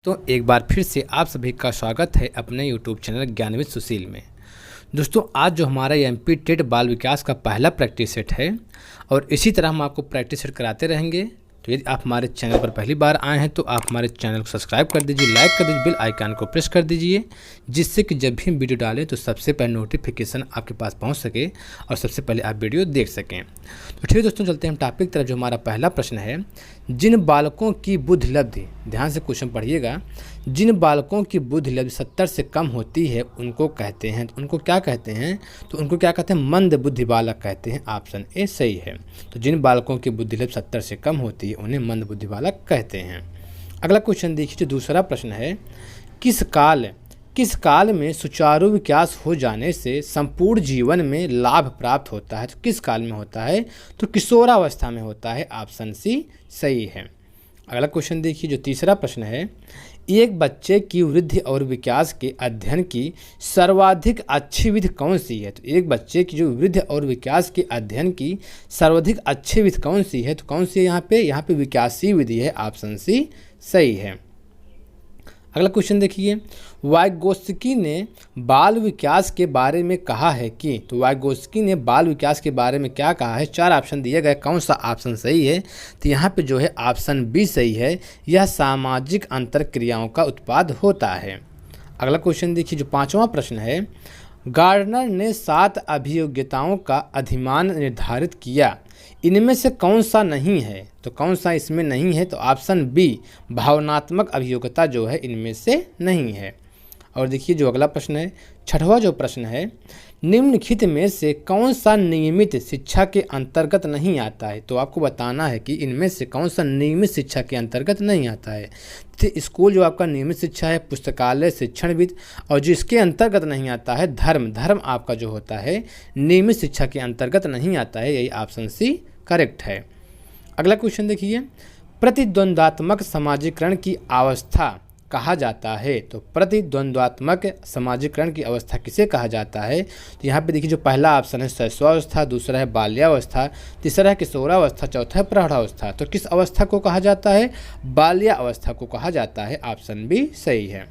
दोस्तों, एक बार फिर से आप सभी का स्वागत है अपने यूट्यूब चैनल ज्ञानविद सुशील में। दोस्तों, आज जो हमारा एमपी टेट बाल विकास का पहला प्रैक्टिस सेट है और इसी तरह हम आपको प्रैक्टिस सेट कराते रहेंगे। तो यदि आप हमारे चैनल पर पहली बार आए हैं तो आप हमारे चैनल को सब्सक्राइब कर दीजिए, लाइक कर दीजिए, बेल आइकन को प्रेस कर दीजिए, जिससे कि जब भी हम वीडियो डालें तो सबसे पहले नोटिफिकेशन आपके पास पहुंच सके और सबसे पहले आप वीडियो देख सकें। तो ठीक है दोस्तों, चलते हैं हम टॉपिक तरफ। जो हमारा पहला प्रश्न है, जिन बालकों की बुद्धि लब्धि, ध्यान से क्वेश्चन पढ़िएगा, जिन बालकों की बुद्धि लब्धि 70 से कम होती है उनको कहते हैं, तो उनको क्या कहते हैं? तो उनको क्या कहते हैं? मंद बुद्धि बालक कहते हैं। ऑप्शन ए सही है। तो जिन बालकों की बुद्धि लब्धि 70 से कम होती है उन्हें मंद बुद्धि बालक कहते हैं। अगला क्वेश्चन देखिए, दूसरा प्रश्न है, किस काल में सुचारू विकास हो जाने से संपूर्ण जीवन में लाभ प्राप्त होता है? तो किस काल में होता है? तो किशोरावस्था में होता है। ऑप्शन सी सही है। अगला क्वेश्चन देखिए, जो तीसरा प्रश्न है, एक बच्चे की वृद्धि और विकास के अध्ययन की सर्वाधिक अच्छी विधि कौन सी है? तो एक बच्चे की जो वृद्धि और विकास के अध्ययन की सर्वाधिक अच्छी विधि कौन सी है? तो कौन सी है यहाँ पे विकासीय विधि है। ऑप्शन सी सही है। अगला क्वेश्चन देखिए, वाइगोत्स्की ने बाल विकास के बारे में कहा है कि, तो वाइगोत्स्की ने बाल विकास के बारे में क्या कहा है? 4 ऑप्शन दिए गए, कौन सा ऑप्शन सही है? तो यहाँ पे जो है ऑप्शन बी सही है, यह सामाजिक अंतर क्रियाओं का उत्पाद होता है। अगला क्वेश्चन देखिए, जो 5वां प्रश्न है, गार्डनर ने 7 अभियोग्यताओं का अधिमान निर्धारित किया, इनमें से कौन सा नहीं है? तो कौन सा इसमें नहीं है? तो ऑप्शन बी भावनात्मक अभियोग्यता जो है इनमें से नहीं है। और देखिए जो अगला प्रश्न है, 6वां जो प्रश्न है, निम्नलिखित में से कौन सा नियमित शिक्षा के अंतर्गत नहीं आता है? तो आपको बताना है कि इनमें से कौन सा नियमित शिक्षा के अंतर्गत नहीं आता है। तो स्कूल जो आपका नियमित शिक्षा है, पुस्तकालय, शिक्षणविद, और जो इसके अंतर्गत नहीं आता है धर्म आपका जो होता है नियमित शिक्षा के अंतर्गत नहीं आता है। यही ऑप्शन सी करेक्ट है। अगला क्वेश्चन देखिए, प्रतिद्वंद्वात्मक समाजीकरण की अवस्था कहा जाता है? तो प्रतिद्वंद्वात्मक समाजीकरण की अवस्था किसे कहा जाता है? तो यहाँ पे देखिए जो पहला ऑप्शन है शैशवावस्था, दूसरा है बाल्यावस्था, तीसरा है किशोरावस्था, चौथा है प्रौढ़ावस्था। तो किस अवस्था को कहा जाता है? बाल्यावस्था को कहा जाता है। ऑप्शन बी सही है।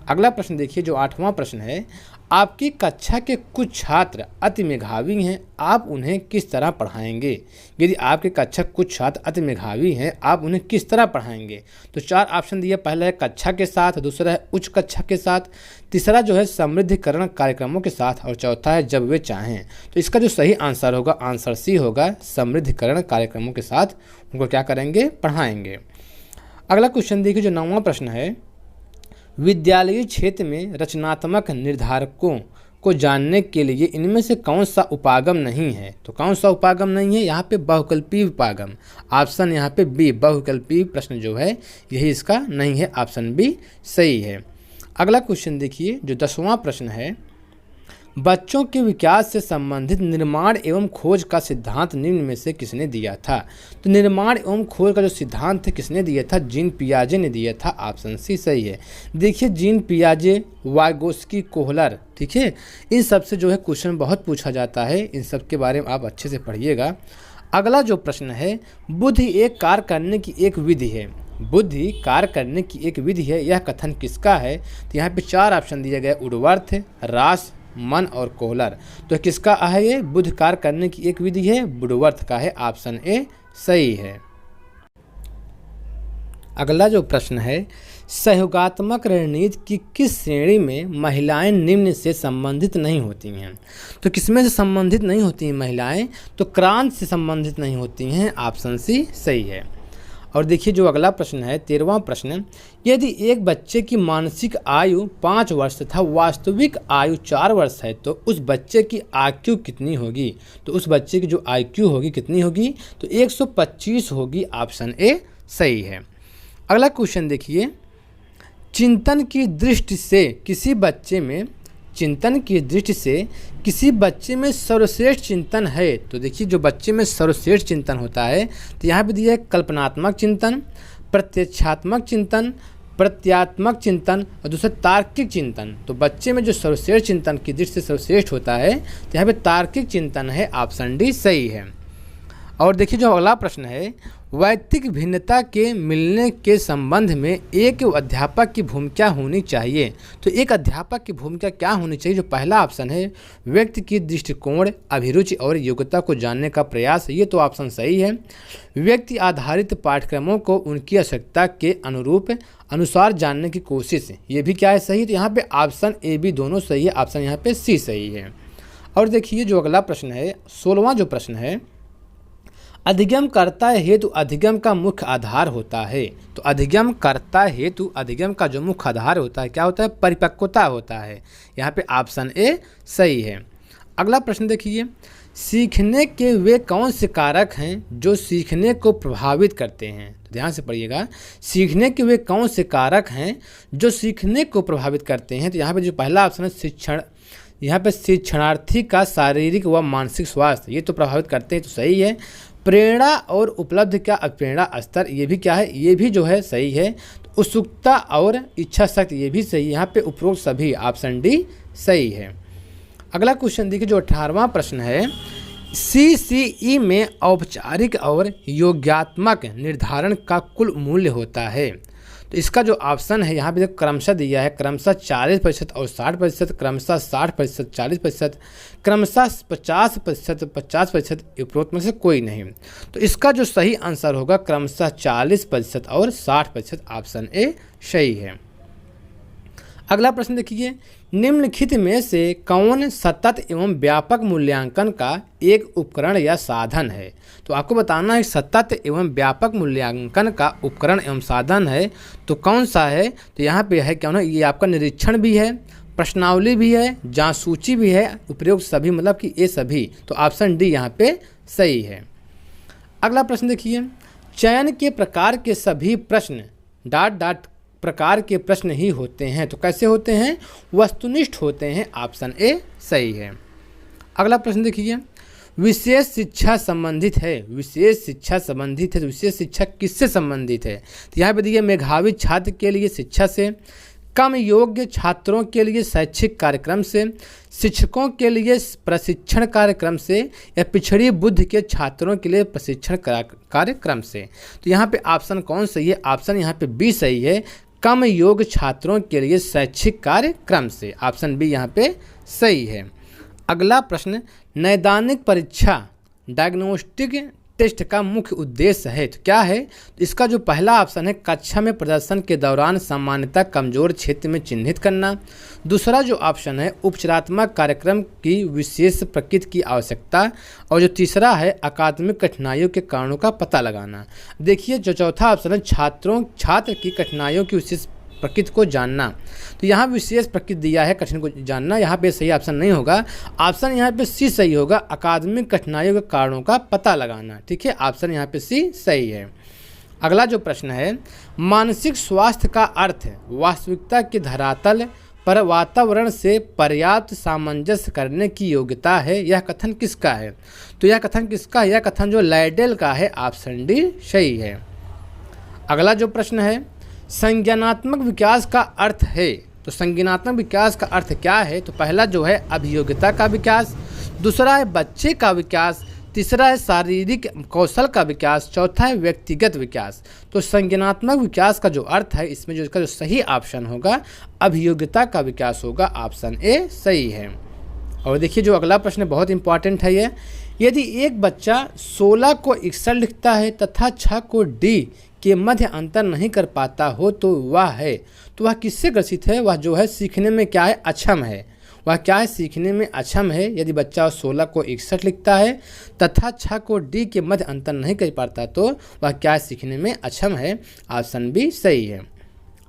अगला प्रश्न देखिए, जो 8वां प्रश्न है, आपकी कक्षा के कुछ छात्र अति मेधावी हैं, आप उन्हें किस तरह पढ़ाएंगे? यदि आपके कक्षा कुछ छात्र अति मेधावी हैं, आप उन्हें किस तरह पढ़ाएंगे? तो 4 ऑप्शन दिए, पहला है कक्षा के साथ, दूसरा है उच्च कक्षा के साथ, तीसरा जो है समृद्धिकरण कार्यक्रमों के साथ, और चौथा है जब वे चाहें। तो इसका जो सही आंसर होगा, आंसर सी होगा, समृद्धिकरण कार्यक्रमों के साथ उनको क्या करेंगे? पढ़ाएंगे। अगला क्वेश्चन देखिए, जो 9वां प्रश्न है, विद्यालयी क्षेत्र में रचनात्मक निर्धारकों को जानने के लिए इनमें से कौन सा उपागम नहीं है? तो कौन सा उपागम नहीं है? यहाँ पे बहुकल्पीय उपागम। ऑप्शन यहाँ पे बी बहुकल्पीय प्रश्न जो है यही इसका नहीं है। ऑप्शन बी सही है। अगला क्वेश्चन देखिए, जो 10वां प्रश्न है, बच्चों के विकास से संबंधित निर्माण एवं खोज का सिद्धांत निम्न में से किसने दिया था? तो निर्माण एवं खोज का जो सिद्धांत है किसने दिया था? जीन पियाजे ने दिया था। ऑप्शन सी सही है। देखिए जीन पियाजे, वाइगोत्स्की, कोहलर, ठीक है, इन सब से जो है क्वेश्चन बहुत पूछा जाता है, इन सब के बारे में आप अच्छे से पढ़िएगा। अगला जो प्रश्न है, बुद्धि एक कार्य करने की एक विधि है, बुद्धि कार्य करने की एक विधि है, यह कथन किसका है? तो यहाँ पे 4 ऑप्शन दिए गए, वुडवर्थ, रास, मन और कोहलर। तो किसका है ये? बुद्धि कार्य करने की एक विधि है, वुडवर्थ का है। ऑप्शन ए सही है। अगला जो प्रश्न है, सहयोगात्मक रणनीति की किस श्रेणी में महिलाएं निम्न से संबंधित नहीं होती हैं? तो किसमें से संबंधित नहीं होती हैं महिलाएं? तो क्रांति से संबंधित नहीं होती हैं। ऑप्शन सी सही है। और देखिए जो अगला प्रश्न है, 13वां प्रश्न, यदि एक बच्चे की मानसिक आयु 5 वर्ष तथा वास्तविक आयु 4 वर्ष है तो उस बच्चे की IQ कितनी होगी? तो उस बच्चे की जो IQ होगी कितनी होगी? तो 125 होगी। ऑप्शन ए सही है। अगला क्वेश्चन देखिए, चिंतन की दृष्टि से किसी बच्चे में सर्वश्रेष्ठ चिंतन है? तो देखिए जो बच्चे में सर्वश्रेष्ठ चिंतन होता है तो यहाँ पे दिया है कल्पनात्मक चिंतन, प्रत्यक्षात्मक चिंतन, प्रत्यात्मक चिंतन और दूसरा तार्किक चिंतन। तो बच्चे में जो सर्वश्रेष्ठ चिंतन की दृष्टि से सर्वश्रेष्ठ होता है तो यहाँ पे तार्किक चिंतन है। ऑप्शन डी सही है। और देखिए जो अगला प्रश्न है, वैयक्तिक भिन्नता के मिलने के संबंध में एक अध्यापक की भूमिका होनी चाहिए। तो एक अध्यापक की भूमिका क्या होनी चाहिए? जो पहला ऑप्शन है, व्यक्ति की दृष्टिकोण, अभिरुचि और योग्यता को जानने का प्रयास, ये तो ऑप्शन सही है। व्यक्ति आधारित पाठ्यक्रमों को उनकी आवश्यकता के अनुसार जानने की कोशिश, ये भी क्या है? सही। तो यहाँ पे ऑप्शन ए बी दोनों सही है, ऑप्शन यहाँ पे सी सही है। और देखिए जो अगला प्रश्न है, 16वां जो प्रश्न है, अधिगम करता हेतु अधिगम का मुख्य आधार होता है। तो अधिगम करता हेतु अधिगम का जो मुख्य आधार होता है क्या होता है? परिपक्वता होता है। यहाँ पे ऑप्शन ए सही है। अगला प्रश्न देखिए, सीखने के वे कौन से कारक हैं जो सीखने को प्रभावित करते हैं? तो ध्यान से पढ़िएगा, सीखने के वे कौन से कारक हैं जो सीखने को प्रभावित करते हैं? तो यहाँ पे जो पहला ऑप्शन है शिक्षण, यहाँ पे शिक्षणार्थी का शारीरिक व मानसिक स्वास्थ्य, ये तो प्रभावित करते हैं, तो सही है। प्रेरणा और उपलब्ध का प्रेरणा स्तर, ये भी क्या है? ये भी जो है सही है। तो उत्सुकता और इच्छा शक्ति, ये भी सही है। यहाँ पे उपरोक्त सभी, ऑप्शन डी सही है। अगला क्वेश्चन देखिए जो 18वां प्रश्न है, CCE में औपचारिक और योग्यात्मक निर्धारण का कुल मूल्य होता है। तो इसका जो ऑप्शन है यहाँ पे क्रमशः दिया है, क्रमशः 40% और 60%, क्रमशः 60%, 40%, क्रमशः 50%, 50%, उपरोक्त में से कोई नहीं। तो इसका जो सही आंसर होगा क्रमशः 40% और 60%, ऑप्शन ए सही है। अगला प्रश्न देखिए, निम्नलिखित में से कौन सतत एवं व्यापक मूल्यांकन का एक उपकरण या साधन है? तो आपको बताना है सतत एवं व्यापक मूल्यांकन का उपकरण एवं साधन है तो कौन सा है? तो यहाँ पे है क्या ना, ये आपका निरीक्षण भी है, प्रश्नावली भी है, जांच-सूची भी है, उपयुक्त सभी, मतलब कि ये सभी। तो ऑप्शन डी यहाँ पे सही है। अगला प्रश्न देखिए, चयन के प्रकार के सभी प्रश्न ... प्रकार के प्रश्न ही होते हैं। तो कैसे होते हैं? वस्तुनिष्ठ होते हैं, ऑप्शन ए सही है। अगला प्रश्न देखिए, विशेष शिक्षा संबंधित है। विशेष शिक्षा संबंधित है तो विशेष शिक्षा किससे संबंधित है? तो यहाँ पे देखिए, मेधावी छात्र के लिए शिक्षा से, कम योग्य छात्रों के लिए शैक्षिक कार्यक्रम से, शिक्षकों के लिए प्रशिक्षण कार्यक्रम से, या पिछड़ी बुद्धि के छात्रों के लिए प्रशिक्षण कार्यक्रम से। तो यहाँ पे ऑप्शन कौन सही है? ऑप्शन यहाँ पे बी सही है, कम योग्य छात्रों के लिए शैक्षिक कार्यक्रम से, ऑप्शन बी यहाँ पे सही है। अगला प्रश्न, नैदानिक परीक्षा डायग्नोस्टिक टेस्ट का मुख्य उद्देश्य है तो क्या है? तो इसका जो पहला ऑप्शन है, कक्षा में प्रदर्शन के दौरान सामान्यतः कमजोर क्षेत्र में चिन्हित करना। दूसरा जो ऑप्शन है, उपचारात्मक कार्यक्रम की विशेष प्रकृति की आवश्यकता। और जो तीसरा है, अकादमिक कठिनाइयों के कारणों का पता लगाना। देखिए जो चौथा ऑप्शन है, छात्र की कठिनाइयों की विशेष प्रकृति को जानना। तो यहाँ विशेष प्रकृति दिया है, कठिन को जानना, यहाँ पे सही ऑप्शन नहीं होगा। ऑप्शन यहाँ पे सी सही होगा, अकादमिक कठिनाइयों के कारणों का पता लगाना। ठीक है, ऑप्शन यहाँ पे सी सही है। अगला जो प्रश्न है, मानसिक स्वास्थ्य का अर्थ वास्तविकता के धरातल पर वातावरण से पर्याप्त सामंजस्य करने की योग्यता है। यह कथन किसका है? तो यह कथन किसका है? यह कथन जो लाइडेल का है, ऑप्शन डी सही है। अगला जो प्रश्न है, संज्ञानात्मक विकास का अर्थ है। तो संज्ञानात्मक विकास का अर्थ क्या है? तो पहला जो है अभियोग्यता का विकास, दूसरा है बच्चे का विकास, तीसरा है शारीरिक कौशल का विकास, चौथा है व्यक्तिगत विकास। तो संज्ञानात्मक विकास का जो अर्थ है, इसमें जो इसका जो सही ऑप्शन होगा अभियोग्यता का विकास होगा, ऑप्शन ए सही है। और देखिए जो अगला प्रश्न बहुत इंपॉर्टेंट है, ये यदि एक बच्चा 16 को 61 लिखता है तथा 6 को डी के मध्य अंतर नहीं कर पाता हो तो वह किससे ग्रसित है? वह जो है सीखने में क्या है? अक्षम है। वह क्या है? सीखने में अक्षम है। यदि बच्चा 16 को 61 लिखता है तथा 6 को डी के मध्य अंतर नहीं कर पाता तो वह क्या है? सीखने में अक्षम है, ऑप्शन बी सही है।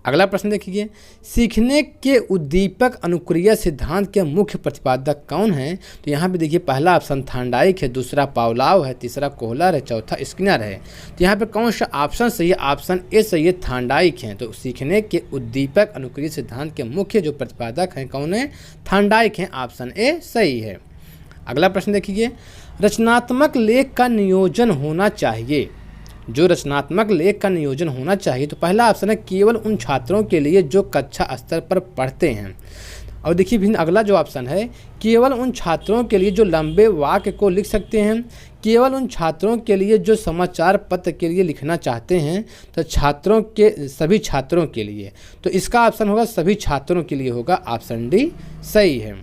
अगला प्रश्न देखिए, सीखने के उद्दीपक अनुक्रिया सिद्धांत के मुख्य प्रतिपादक कौन है? तो यहाँ पे देखिए पहला ऑप्शन थांडाइक है, दूसरा पावलाव है, तीसरा कोहलर है, चौथा स्किनर है। तो यहाँ पे कौन सा ऑप्शन सही है? ऑप्शन ए सही है, थांडाइक है। तो सीखने के उद्दीपक अनुक्रिया सिद्धांत के मुख्य जो प्रतिपादक हैं कौन है? थांडाइक हैं, ऑप्शन ए सही है। अगला प्रश्न देखिए, रचनात्मक लेख का नियोजन होना चाहिए। जो रचनात्मक लेख का नियोजन होना चाहिए तो पहला ऑप्शन है, केवल उन छात्रों के लिए जो कक्षा स्तर पर पढ़ते हैं। और देखिए भिन्न अगला जो ऑप्शन है, केवल उन छात्रों के लिए जो लंबे वाक्य को लिख सकते हैं, केवल उन छात्रों के लिए जो समाचार पत्र के लिए लिखना चाहते हैं, तो छात्रों के सभी छात्रों के लिए, तो इसका ऑप्शन होगा सभी छात्रों के लिए होगा, ऑप्शन डी सही है।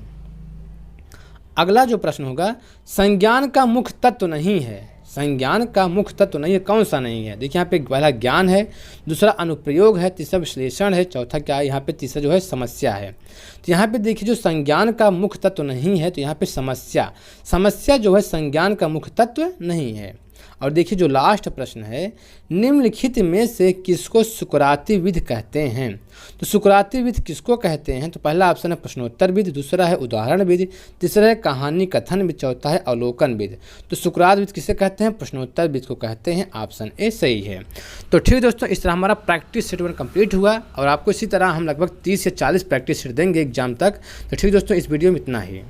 अगला जो प्रश्न होगा, संज्ञान का मुख्य तत्व नहीं है, संज्ञान का मुख्य तत्व नहीं है, कौन सा नहीं है? देखिए यहाँ पे पहला ज्ञान है, दूसरा अनुप्रयोग है, तीसरा विश्लेषण है, चौथा क्या है यहाँ पे, तीसरा जो है समस्या है। तो यहाँ पे देखिए जो संज्ञान का मुख्य तत्व नहीं है, तो यहाँ पे समस्या, समस्या जो है संज्ञान का मुख्य तत्व नहीं है। और देखिए जो लास्ट प्रश्न है, निम्नलिखित में से किसको सुकराती विधि कहते हैं? तो सुकराती विधि किसको कहते हैं? तो पहला ऑप्शन है प्रश्नोत्तर विधि, दूसरा है उदाहरण विधि, तीसरा है कहानी कथन विधि, चौथा है अवलोकन विधि। तो सुकरात विधि किसे कहते हैं? प्रश्नोत्तर विधि को कहते हैं, ऑप्शन ए सही है। तो ठीक दोस्तों, इस तरह हमारा प्रैक्टिस सेट 1 कंप्लीट हुआ और आपको इसी तरह हम लगभग 30 से 40 प्रैक्टिस सेट देंगे एग्जाम तक। तो ठीक दोस्तों, इस वीडियो में इतना ही।